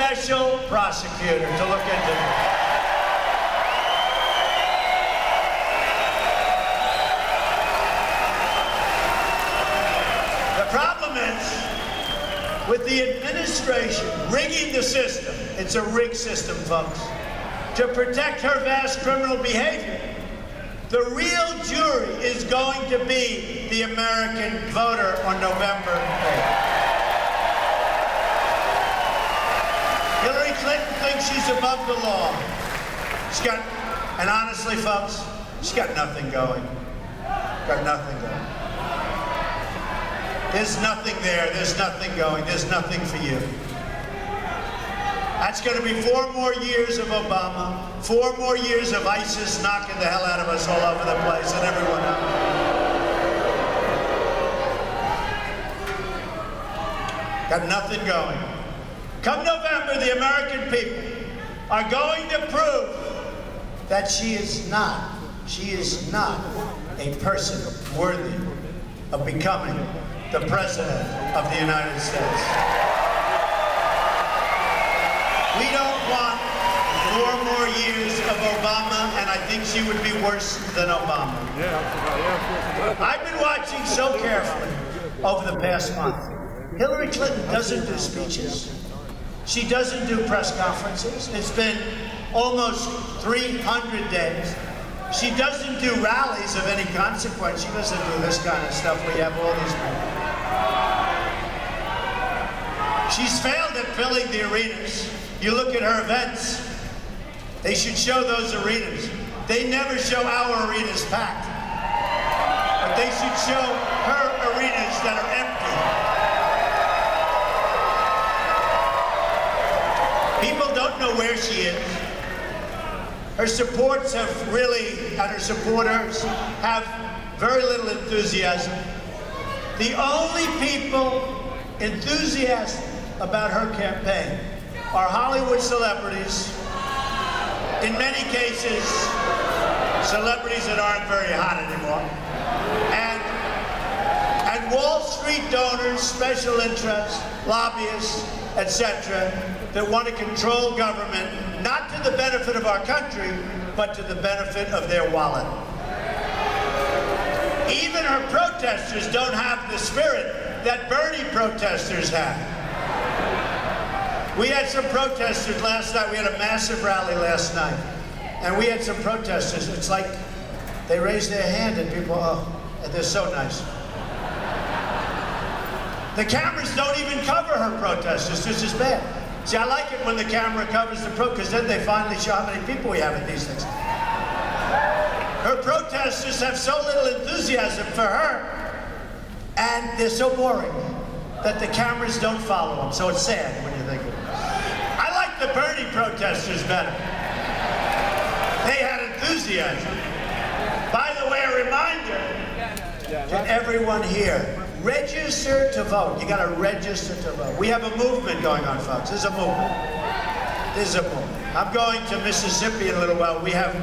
special prosecutor to look into this. The problem is, with the administration rigging the system, it's a rigged system, folks, to protect her vast criminal behavior, the real jury is going to be the American voter on November 8th. Hillary Clinton thinks she's above the law. And honestly, folks, she's got nothing going. Got nothing going. There's nothing there. There's nothing going. There's nothing for you. That's going to be 4 more years of Obama, 4 more years of ISIS knocking the hell out of us all over the place and everyone else. Got nothing going. Come November, the American people are going to prove that she is not a person worthy of becoming the President of the United States. We don't want 4 more years of Obama, and I think she would be worse than Obama. I've been watching so carefully over the past month. Hillary Clinton doesn't do speeches. She doesn't do press conferences. It's been almost 300 days. She doesn't do rallies of any consequence. She doesn't do this kind of stuff where you have all these people. She's failed at filling the arenas. You look at her events, they should show those arenas. They never show our arenas packed. But they should show her arenas that are empty. People don't know where she is. Her supporters have very little enthusiasm. The only people enthusiastic about her campaign are Hollywood celebrities, in many cases, celebrities that aren't very hot anymore, and Wall Street donors, special interests, lobbyists, etc., that want to control government, not to the benefit of our country, but to the benefit of their wallet. Even her protesters don't have the spirit that Bernie protesters have. We had some protesters last night. We had a massive rally last night. And we had some protesters. It's like they raise their hand and people, oh, they're so nice. The cameras don't even cover her protesters, which is bad. See, I like it when the camera covers the because then they finally show how many people we have at these things. Her protesters have so little enthusiasm for her, and they're so boring that the cameras don't follow them. So it's sad when you think of it. I like the Bernie protesters better. They had enthusiasm. By the way, a reminder to everyone here, register to vote. You got to register to vote. We have a movement going on, folks. There's a movement. There's a movement. I'm going to Mississippi in a little while. We have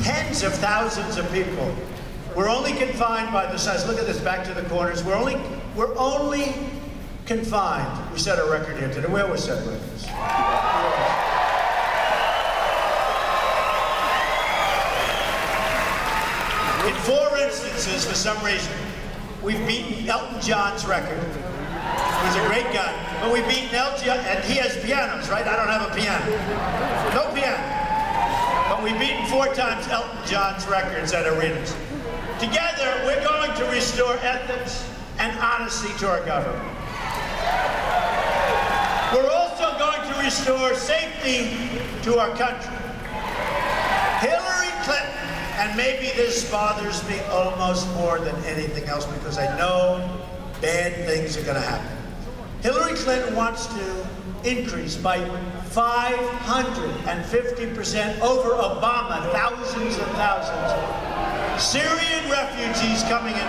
tens of thousands of people. We're only confined by the size. Look at this, back to the corners. We're only confined. We set a record here today. We always set records. In 4 instances, for some reason, we've beaten Elton John's record. He's a great guy. But we've beaten Elton John, and he has pianos, right? I don't have a piano. No piano. But we've beaten 4 times Elton John's records at arenas. Together, we're going to restore ethics and honesty to our government. We're also going to restore safety to our country. Hillary Clinton, and maybe this bothers me almost more than anything else because I know bad things are going to happen. Hillary Clinton wants to increase by 550% over Obama, thousands and thousands. Syrian refugees coming into our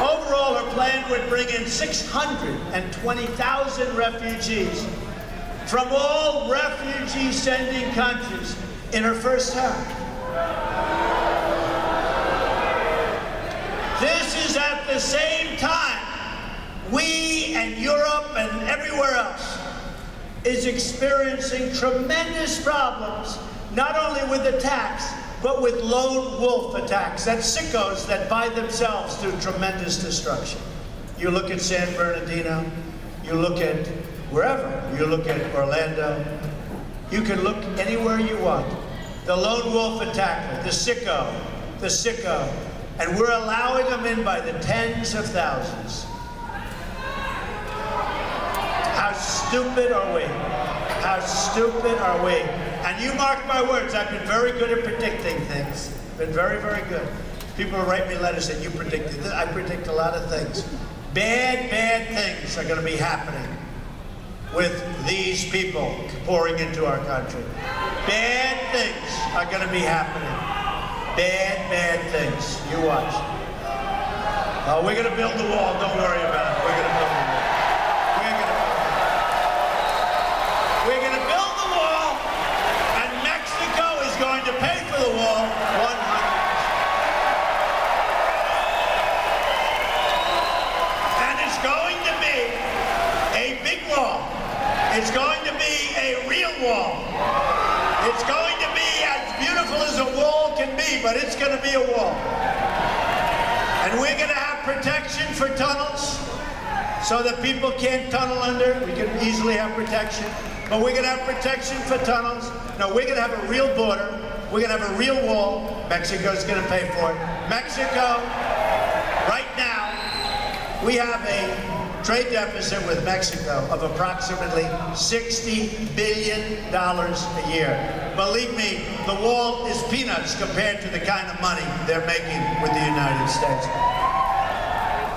Overall, her plan would bring in 620,000 refugees from all refugee-sending countries in her first term. This is the same time, we and Europe and everywhere else is experiencing tremendous problems, not only with attacks, but with lone wolf attacks. That's sickos that by themselves do tremendous destruction. You look at San Bernardino, you look at wherever, you look at Orlando, you can look anywhere you want. The lone wolf attacker, the sicko, and we're allowing them in by the tens of thousands. How stupid are we? How stupid are we? And you mark my words, I've been very good at predicting things. Been very, very good. People write me letters saying, you predicted this. I predict a lot of things. Bad, bad things are going to be happening with these people pouring into our country. Bad things are going to be happening. Bad, bad things. You watch. We're going to build the wall. Don't worry about it. We're going to build the wall. We're going to build the wall, and Mexico is going to pay for the wall 100%. And it's going to be a big wall. It's going to be a real wall. It's going to be as beautiful as a wall can be, but it's going to be a wall. And we're going to have protection for tunnels so that people can't tunnel under. We can easily have protection. But we're going to have protection for tunnels. No, we're going to have a real border. We're going to have a real wall. Mexico's going to pay for it. Mexico, right now, we have a trade deficit with Mexico of approximately $60 billion a year. Believe me, the wall is peanuts compared to the kind of money they're making with the United States.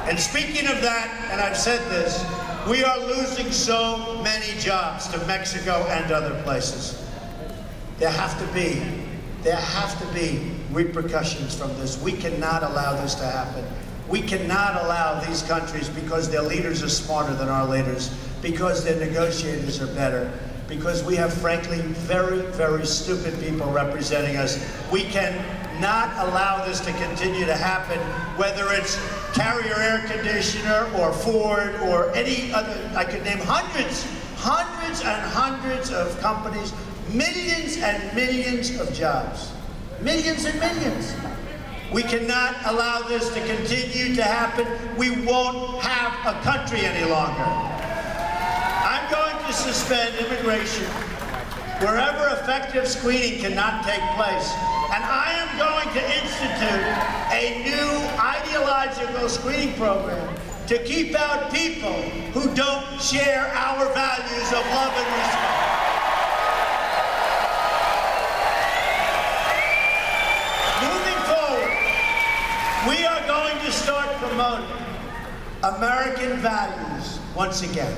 And speaking of that, and I've said this, we are losing so many jobs to Mexico and other places. There have to be repercussions from this. We cannot allow this to happen. We cannot allow these countries, because their leaders are smarter than our leaders, because their negotiators are better, because we have, frankly, very, very stupid people representing us. We cannot allow this to continue to happen, whether it's Carrier Air Conditioner or Ford or any other. I could name hundreds and hundreds of companies, millions and millions of jobs. Millions and millions. We cannot allow this to continue to happen. We won't have a country any longer. I'm going to suspend immigration wherever effective screening cannot take place. And I am going to institute a new ideological screening program to keep out people who don't share our values of love and respect. Moving forward, we are going to start promoting American values once again.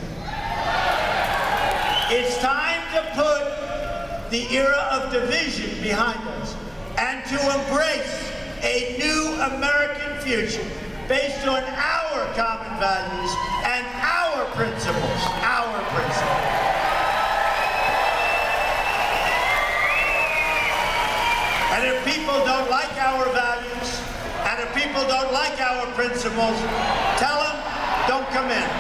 It's time to put the era of division behind us and to embrace a new American future based on our common values and our principles. Our principles. And if people don't like our values, and if people don't like our principles, tell them, don't come in.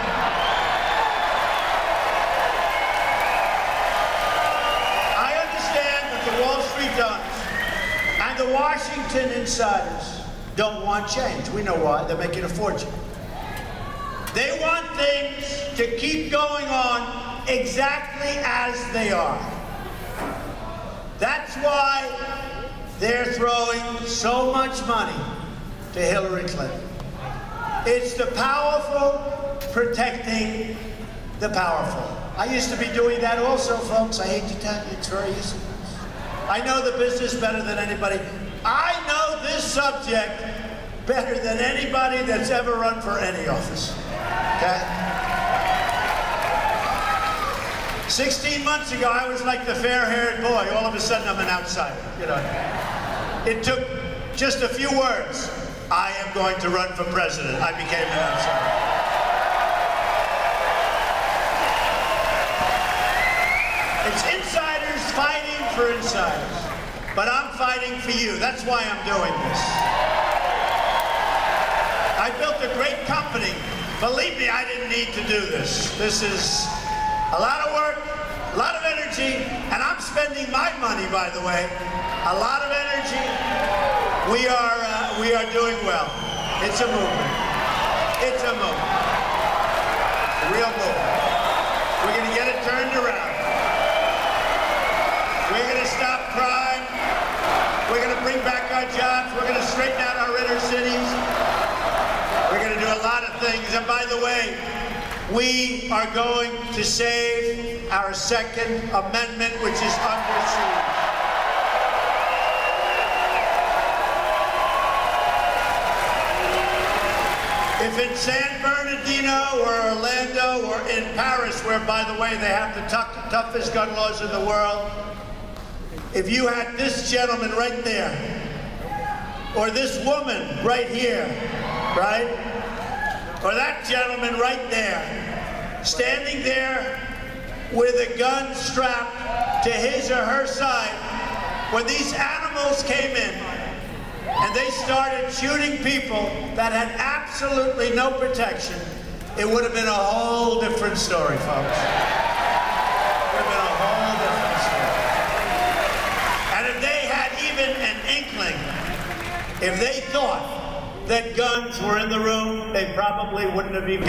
I understand that the Wall Street donors and the Washington insiders don't want change. We know why. They're making a fortune. They want things to keep going on exactly as they are. That's why they're throwing so much money to Hillary Clinton. It's the powerful protecting the powerful. I used to be doing that also, folks. I hate to tell you, it's very easy. I know the business better than anybody. I know this subject better than anybody that's ever run for any office. Okay? 16 months ago, I was like the fair-haired boy. All of a sudden, I'm an outsider. You know, it took just a few words. I am going to run for president. I became an outsider. It's insiders fighting for insiders. But I'm fighting for you. That's why I'm doing this. I built built a great company. Believe me, I didn't need to do this. This is a lot of work, a lot of energy, and I'm spending my money, by the way. A lot of energy. We are doing well. It's a movement. It's a movement. A real movement. We're going to get it turned around. We're going to stop crime. We're going to bring back our jobs. We're going to straighten out our inner cities. We're going to do a lot of things. And by the way, we are going to save our Second Amendment, which is under siege. If in San Bernardino or Orlando or in Paris, where, by the way, they have the toughest gun laws in the world, if you had this gentleman right there, or this woman right here, right, or that gentleman right there, standing there with a gun strapped to his or her side, when these animals came in, and they started shooting people that had absolutely no protection, it would have been a whole different story, folks. It would have been a whole different story. And if they had even an inkling, if they thought that guns were in the room, they probably wouldn't have even